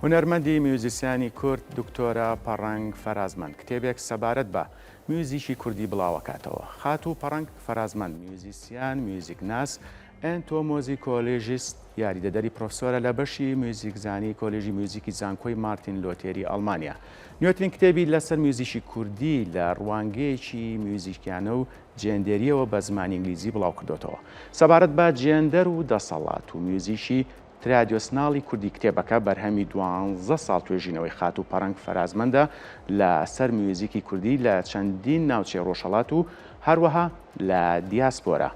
هونەرمەندی میوزیسیانی کورد دکتۆرە پەڕەنگ فەرازمەند کتێبێک سەبارەت بە میوزیکی کوردی بڵاوەکاتەوە. خات و پەڕەنگ فەرازمەند میوزیسیان، میوزیکناس، ئەنتۆمۆزیکۆلۆژیست، یاریدەدەری پرۆفسۆرە لە بەشی میوزیکزانی کۆلێژی میوزیکی زانکۆی مارتین لۆتێری ئەڵمانیا. نوێترین کتێبی لەسەر میوزیکی کوردی لە ڕوانگەیەکی میوزیکیانە و جێندێریەوە بە زمانی ئینگلیزی بڵاو کردوتەوە. سەبارەت بە جێندەر و دەسەڵات و میوزیکی ترادیۆسناڵی کوردی کتێبەکە بەرهەمی 12 ساڵ توێژینەوەی خات و پەڕەنگ فەرازمەندە لە سەر میوزیکی کوردی لە چەندین ناوچەی ڕۆژهەڵات و هەروەها لە دیاسپۆرە.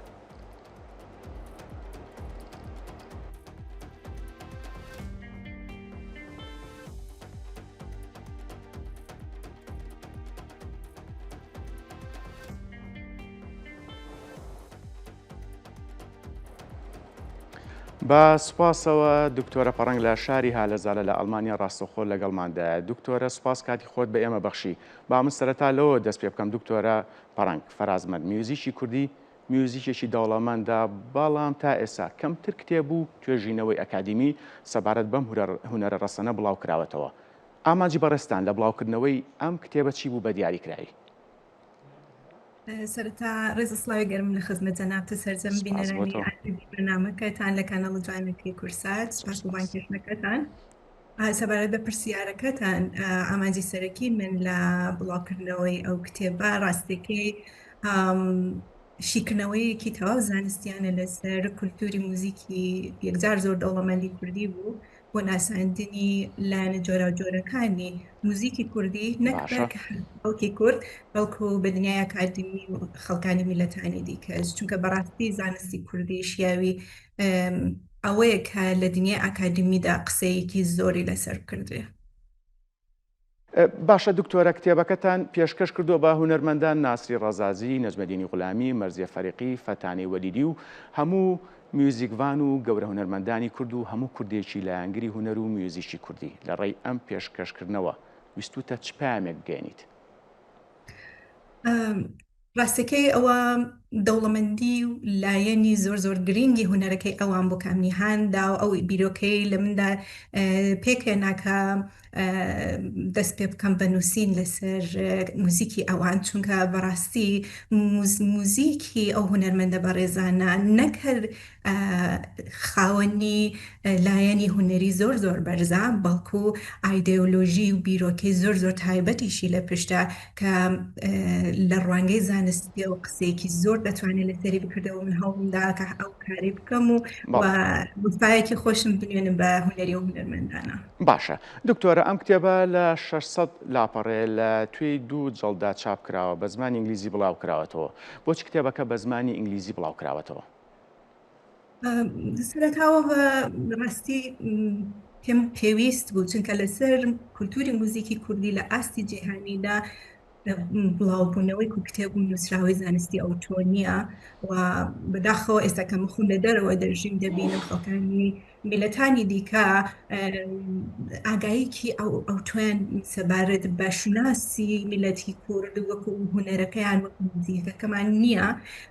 بە سوپاسەوە دکتۆرە پەڕەنگ لە شاری هالەزالە لە ئەڵمانیا ڕاستەوخۆ لەگەڵماندا. دکتۆرە سوپاس کاتی خۆت بە ئێمە بەخشی. با من سەرەتا لەوە دەست پێ بکەم دکتۆرە پەڕەنگ فەرازمەند میوزیکی کوردی میوزیکێکی دەوڵەمەندە، بەڵام تا ئێستا کەمتر کتێب و توێژینەوەی ئەکادیمی سەبارەت بەم هونەرە ڕەسەنە بڵاو کراوەتەوە. ئاماجی بەڕێستان لە بڵاوکردنەوەی ئەم کتێبە چی بوو بە دیاریکراوی؟ سەرەتا ڕێز سڵاوی گەرم لە خزمەت جەنابتە سەرجەم بینەرانی بەرنامەکەتان لە کانەڵ جوانەکەی کورسات. سپاس بۆ بانکێشنەکەتان. سەبارەت بە پرسیارەکەتان، ئامانجی سەرەکی من لە بڵاوکردنەوەی ئەو کتێبە ڕاستیەکەی شیکردنەوەیەکی تەواو زانستیانە لەسەر کولتوری موزیکی یەکجار زۆر دەوڵەمەندی کوردی بوو بۆ ناساندنی لایەنە جۆرە جۆرەکانی موزیکی کوردی، نەک خەڵکی کورد بەڵکو بە دنیای ئەکادمی و خەڵکانی میلەتانی دیکەش، چونکە بەڕاستی زانستی کوردی شیاوی ئەوەیە کە لە دنیای ئەکادمیدا قسەیەکی زۆری لەسەر کردێ. باشە دکتۆرە، کتێبەکەتان پێشکەش کردو بە هونەرمەندان ناسری ڕەزازی، نەجمەدینی غولامی، مەرزیە فەریقی، فەتانەی وەلیدی و هەموو میوزیکڤان و گەورە هونەرمەندانی کورد و هەموو کوردێکی لایەنگری هونەر و میوزیکی کوردی. لە ڕێی ئەم پێشکەشکردنەوە ویستوتە چ پامێک بگەێنیت؟ ڕاستەکەی ئەوە دەوڵەمەندی و لایەنی زۆر زۆر گرنگی هونەرەکەی ئەوان بۆ کامیهاندا و ئەو بیرۆکەی لە مندا پێکێناکە دەست پێ بکەم بە نووسین لەسەر موزیکی ئەوان، چونکە بەڕاستی موزیکی ئەو هونەرمەندە بەڕێزانە نەکرد خاوەنی لایەنی هونەری زۆر زۆر بەرزە، بەڵکو ئایدۆلۆژی و بیرۆکەی زۆر زۆر تایبەتیشی لە پشتە کە لە ڕوانگەی زانستی و قسەیەکی زۆر دەتوانێت لەسەری بکردەوە. من هەوڵمدا کە ئەو کاری بکەم و وفایەکی خۆشم بنوێنم بە هونەری و هونەرمەندانە. باشە دکتۆرە، ئەم کتێبە لە 600 لاپەڕێ لە توێی 2 جەڵدا چاپ کراوە، بە زمانی ئینگلیزی بڵاو کراوەتەوە. بۆچی کتێبەکە بە زمانی ئینگلیزی بڵاو کراوەتەوە؟ سەرەتاوە ڕاستی پێم پێویست بوو، چونکە لەسەر کولتوری موزیکی کوردی لە ئاستی جیهانیدا بڵاوبوونەوەی کتێب و نووسراوی زانستی ئەو چۆنیە و بەداخەوە ئێستا کە مەخون لە دەرەوە دەژیم دەبینم خەڵکانی میلەتانی دیکە ئاگاییکی ئەو توێن سەبارەت بە شناسی میلەتی کورد وەکو هونەرەکەیان وەکو موزیکەکەمان نییە.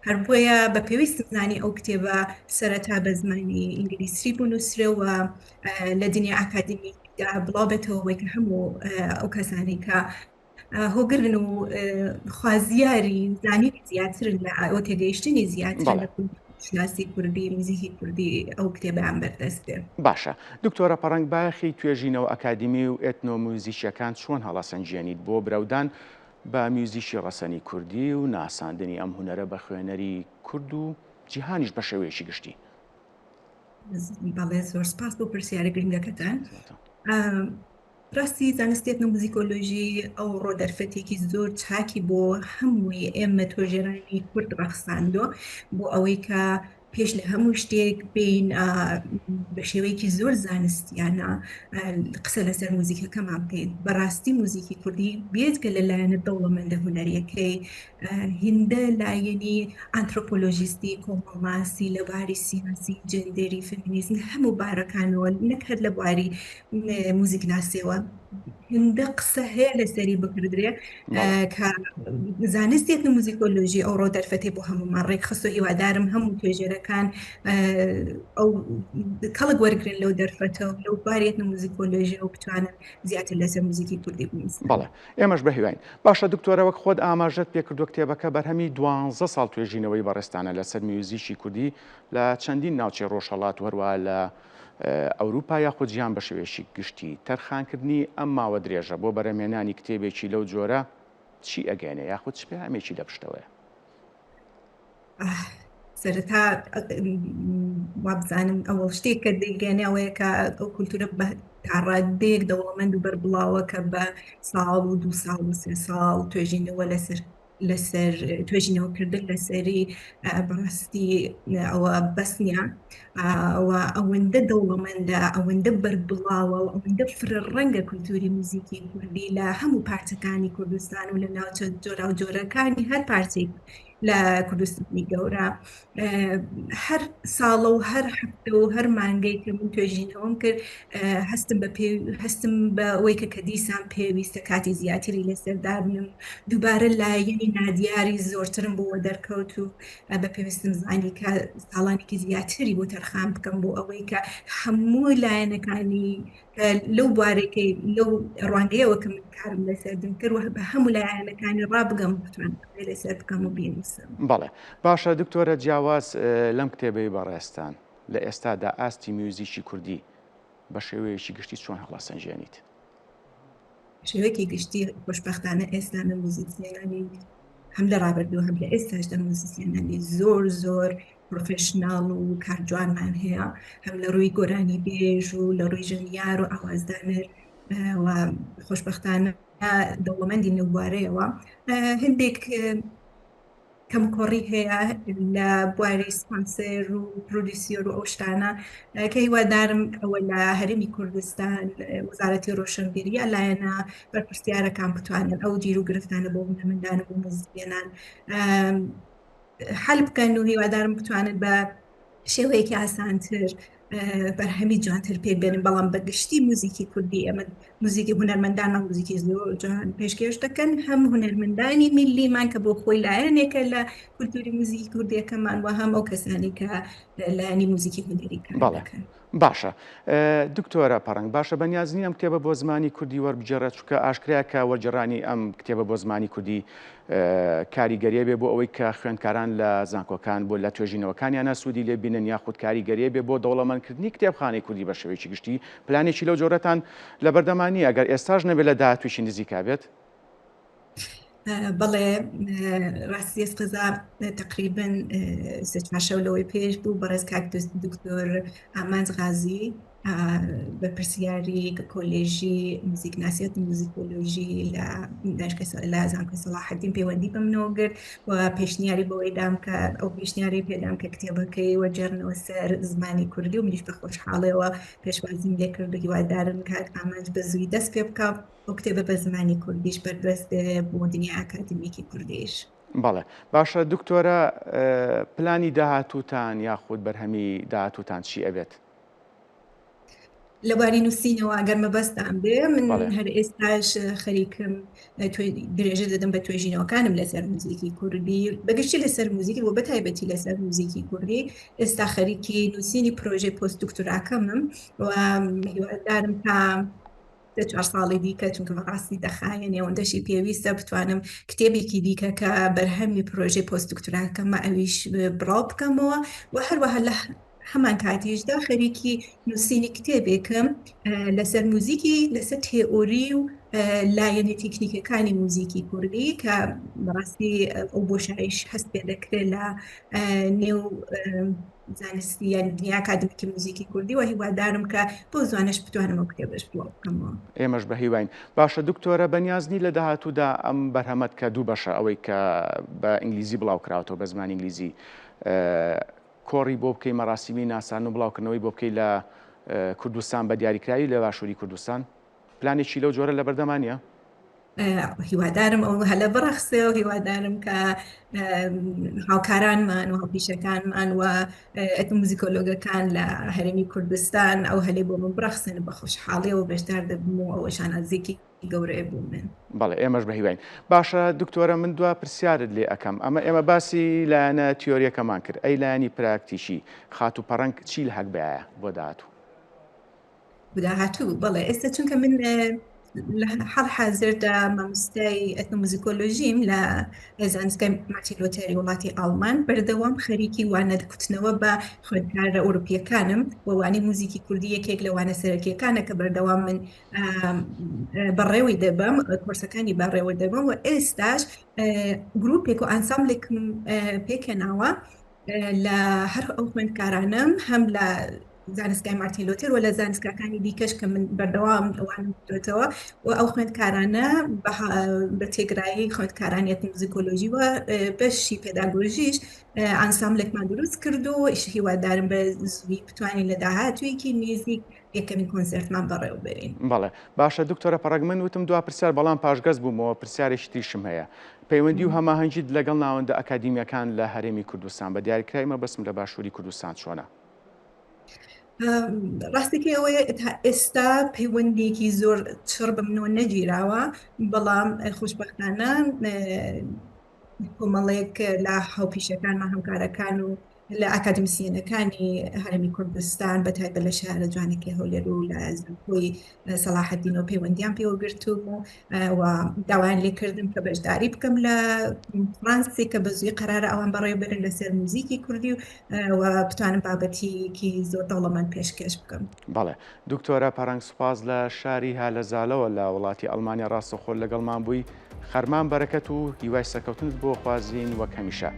هەر بۆیە بە پێویستم زانی ئەو کتێبە سەرەتا بە زمانی ئینگلیسی بوو نووسرەوە لە دنیا ئاکادمیدا بڵاو بێتەوەی کە هەموو ئەو کەسانی کە هۆگرن و خوازیاری زانینی زیاترن لە ئەوە تێگەیشتنی زیاتر لە شناسی کوردی موزیکی کوردی ئەو کتێبیان بەردەست بێ. باشە دکتۆرە پەڕەنگ، باخی توێژینەوە ئەکادمی و ئێتنۆموزیکیەکان چۆن هەڵەسەنجێنیت بۆ برەودان بە میوزیکی ڕەسەنی کوردی و ناساندنی ئەم هونەرە بە خوێنەری کورد و جیهانیش بە شێوەیەکی گشتی؟ بەڵێ زۆر سپاس بۆ پرسیارە گرنگەکەتان. ڕاستی زانستی ئێتنۆموزیکۆلۆژی ئەو ڕۆدەرفەتێکی زۆر چاکی بۆ هەمووی ئێمە تۆژێرانی کورد ڕەخساندۆ بۆ ئەوەی کە پێش لە هەموو شتێک بین بە شێوەیەکی زۆر زانستیانە قسە لەسەر موزیکەکەمان بکەین. بەڕاستی موزیکی کوردی بێتکە لەلایەنە دەوڵەمەندە هونەریەکەی هێندە لایەنی ئانترۆپۆلۆژیستی، کۆمەڵماسی، لەباری سیاسی، جێندەری، فێمینیزم، هەموو بارەکانەوە نەک هەر لە بواری موزیکناسیەوە هندە قسە هەیە لەسەری بکردرێ بەڵێ کە زانستێکی موزیکۆلۆژی ئەو ڕۆ دەرفەتی بۆ هەمومان ڕێک خستۆ هیوادارم هەموو توێژەرەکان ئەو کەڵک وەرگن لەو دەرفەتەوە لەو بارێتە موزیکۆلۆژی و بتوانن زیاتر لەسەر موزیکی کوردی بنووسن. بەڵێ ئێمەش بە هیواین باشە دکتۆرە وەک خۆت ئاماژەت پێ کردو کتێبەکە بەرهەمی 12 ساڵ توێژینەوەی بەڕێستانە لەسەر میوزیکی کوردی لە چەندین ناوچەی ڕۆژهەڵات هەروە لە ئەوروپا یاخود جیان بە شێوێشی گشتی تەرخانکردنی ئەم ماوە درێژە بۆ بەرەمێنانی کتێبێکی لەو جۆرە چی ئەگەێنێ یاخود چ پێامێکی لە پشتەوەیە؟ سەرەتا وابزانم ئەوە شتێک کە دەیگەێنێ ئەوەیە کە ئەو کولتورە تاڕادێک دەوڵەمەند و بەربڵاوە کە بە ساڵ و 2 ساڵ و 3 ساڵ توێژینەوە لەسەر توێژینەوەکردن لەسەری بەڕاستی ئەوە بەسنیە ئەوەندە دەوڵەمەندە ئەوەندە بەربڵاوە و ئەوەندە فرە ڕەنگە کولتوری موزیکی کوردی لە هەموو پارچەکانی کوردستان و لە ناوچە جۆرا و جۆرەکانی هەر پارچێک لە کوردستانی گەورە هەر ساڵە و هەر هەفتە و هەر مانگەی کە من توێژینەوەم کرد هەستم بە ئەوەی کە دیسان پێویستە کاتی زیاتری لەسەردا بنم دووبارە لایەنی نادیاری زۆرترم بۆەوە دەرکەوت و بە پێویستم زانی کە ساڵانێکی زیاتری بۆ تەرخان بکەم بۆ ئەوەی کە هەموو لایەنەکانی لەو بوارێکی لەو ڕوانگەیەوە کە من کارم لەسەردم کرد و بە هەموو لایەنەکانی ڕابگەم بتوان لەسەر بکەم و بینوسم. بەڵێ باشە دکتۆرە جیاواز لەم کتێبەی بەڕێستان لە ئێستادا ئاستی میوزیکی کوردی بە شێوەیەکی گشتی چۆن هەڵاسەنجێنیت؟ شێوەیەکی گشتی خۆشبەختانە ئێستانە موزیسیەنانی هەم لە ڕابردوو هەم لە ئێستاشدا موزیسیەنانی زۆر پرۆفێشناڵ و کارجوانمان هەیە هەم لە ڕووی گۆرانی بێژ و لە ڕووی ژنیار و ئاوازدانەر و خۆشبەختانە دەوڵەمەندی نەوارەیەوە هەندێک کەم کۆڕی هەیە لە بواری سپانسەر و پرۆدیسیۆر و ئەو شتانە کە هیوادارم ئەوە لە هەرێمی کوردستان وەزارەتی ڕۆشنبیریە لایەنە بەرپرسیارەکان بتوانن ئەو گیر و گرفتانە بۆ هونەرمەندان و موزیکێنان حەل بکەن و هیوادارم بتوانن بە شێوەیەکی ئاسانتر بەرهەمی جوانتر پێ بێنن بەڵام بەگشتی موزیکی کوردی ئەمە موزیکی هونەرمەندان و موزیکی زۆر جوان پێشکەش دەکەن هەم هونەرمەندانی میلیمان کە بۆ خۆی لایەنێکە لە کولتوری موزیکی کوردیەکەمان و هەم ئەو کەسانی کە لایەنی موزیکی هونەری کار دەکەن. باشە دکتۆرە پەڕەنگ باشە بەنیازنی ئەم کتێبە بۆ زمانی کوردی وەربگێڕێت چونکە ئاشکرا کە وەرجێڕانی ئەم کتێبە بۆ زمانی کوردی کاریگەریە بێ بۆ ئەوەی کە خوێندکاران لە زانکۆکان بۆ لە توێژینەوەکانیانە سوودی لێ بینن یاخود کاریگەریە بێ بۆ دەوڵەمەندکردنی کتێبخانەی کوردی بە شێوەیەکی گشتی پلانێکی لەو جۆرەتان لە بەردەمانی ئەگەر ئێستاش نەبێت لە داهاتوویشی نزیکا بێت؟ بەڵێ ڕاستی ئێسقەزا تقریبن سێ-چوار لەوەی پێش بوو بەڕێز کاک دکتۆر ئامانج غازی بە پرسیاری کۆلێژی موزیکناسیەت و موزیکۆلۆژی لە زانکۆی سەلاحەدین پەیوەندی بە منەوە گرت و پێشنیاری بەوەی دام کە ئەو پێشنیاری پێدام کە کتێبەکەی وەرجێڕنەوە سەر زمانی کوردی و منیش بە خۆشحاڵیەوە پێشوازیم لێ کرد و هیوادارم کاک ئامانج بە زووی دەست پێ بکات ئەو کتێبە بە زمانی کوردیش بەردەست بۆ دنیای ئاکادمیکی کوردیش. بەڵێ باشە دکتۆرە پلانی داهاتووتان یاخود بەرهەمی داهاتووتان چی ئەبێت؟ لە باری نووسینەوە ئەگەر مەبەستان بێ من هەر ئێستاش خەریکم درێژە دەدەم بە توێژینەوەکانم لەسەر موزیکی کوردی بەگشتی لەسەر موزیکی بۆ بەتایبەتی لەسەر موزیکی کوردی ئێستا خەریکی نووسینی پرۆژەی پۆست دکتۆراکەمم و هیوادارم تا 4 ساڵی دیکە چونکە بەڕاستی دەخایەن ئەوەندەشی پێویستە بتوانم کتێبێکی دیکە کە بەرهەمی پرۆژەی پۆست دکتۆراکەمە ئەویش بڕاو بکەمەوە و هەروەها لە هەمان کاتیشدا خەریکی نووسینی کتێبێکم لەسەر موزیکی لەسەر تێئۆری و لایەنی تکنیکەکانی موزیکی کوردی کە بەڕاستی ئەو بۆشایش هەست پێ دەکرێت لە نێو زانستی یان دنیا ئاکادمیکی موزیکی کوردی و هیوادارم کە بۆ زوانش بتوانم ئەو کتێبەش بڵاو بکەمەوە. ئێمەش بە هیواین. باشە دکتۆرە بەنیازنی لە داهاتوودا ئەم بەرهەمەت کە دوو بەشە ئەوەی کە بە ئینگلیزی بڵاو کراوەوە بە زمانی ئینگلیزی کۆڕی بۆ بکەی مەراسیمی ناسان و بڵاوکردنەوەی بۆ بکەی لە کوردستان بە دیاریکراوی لە باشووری کوردستان پلانێکی لەو جۆرە لە بەردەمانە؟ هیوادارم ئەو هەلە بڕەخسێ و هیوادارم کە هاوکارانمان و هاوپیشەکانمان و ئەتنۆموزیکۆلۆگەکان لە هەرێمی کوردستان ئەو هەلێ بۆ من بڕەخسن بە خۆشحاڵی و بەشدار دەبم و ئەوە شانازێکی گەورەیە بوو من. بەڵێ ئێمەش بە هیواین. باشە دکتۆرە من دوا پرسیارت لێ ئەەکەم ئێمە باسی لایەنە تیۆریەکەمان کرد ئەی لایەنی پراکتیشی خات و پەڕەنگ چی لە هەکبایە بۆ داهاتوو؟ بداهاتوو بەڵێ ئێستا چونکە من لە حەڵ حازردا مامۆستای ئەتنۆموزیکۆلۆژیم لە زانستگای مارتین لۆتێری وڵاتی ئاڵمان بەردەوام خەریکی وانەکوتنەوە بە خوێندکارە ئەوروپیەکانم و وانەی موزیکی کوردی یەکێک لە وانە سەرەکیەکانە کە بەردەوام من بەڕێوەی دەبم کۆرسەکانی بەڕێوە دەبم و ئێستاش گروپێک و ئانسامبلێکم پێکێناوە لە هەر ئەو خوێندکارانم هەم لە زانستگای مارتین لۆتێر و لە زانستگاکانی دیکەش کە من بەردەوام ئەوانم دۆتەوە و ئەو خوێندکارانە بە تێگرایی خوێندکارانی ئەتنۆموزیکۆلۆژی و بەشی پێداگۆژیش ئانسامبلێکمان دروست کردو و ئیش هیوادارم بە زووی بتوانین لە داهاتوویەکی نزیک یەکەمین کۆنسەرتمان بەڕێوەبەرین. بەڵێ باشە دکتۆرە پەڕەنگ من وتم دوا پرسیار بەڵام پاشگەز بوومەوە پرسیارێکی تریشم هەیە پەیوەندی و هەماهەنگیت لەگەڵ ناوەندە ئەکادیمیەکان لە هەرێمی کوردستان بە دیاریکراوی مەبەستم لە باشووری کوردستان چۆنە؟ ڕاستیکە ئەوەیە ئێستا پەیوەندێکی زۆر چڕ بە منەوە نەگیراوە بەڵام خۆشبەختانە کۆمەڵێک لە هاوپیشەکانمان هەمکارەکان و لە ئاکادمیسیەنەکانی هەرێمی کوردستان بەتایبەت لە شارە جوانێکی هەولێر و لە زانکۆی سەلاحەددینەوە پەیوەندیان پێوە گرتوم و داوایان لێ کردم کە بەشداری بکەم لە فرانسی کە بە زووی قەرارە ئەوان بەڕێوەبرن لەسەر موزیکی کوردی و بتوانم بابەتێکی زۆر دەوڵەمەند پێشکەش بکەم. بەڵێ دکتۆرە پەڕەنگ سوپاس لە شاری هالەزالەوە لە وڵاتی ئەڵمانیا ڕاستەخۆ لەگەڵمان بووی خەرمان بەرەکەت و هیوای سەرکەوتنت بۆ خوازین وەک هەمیشە.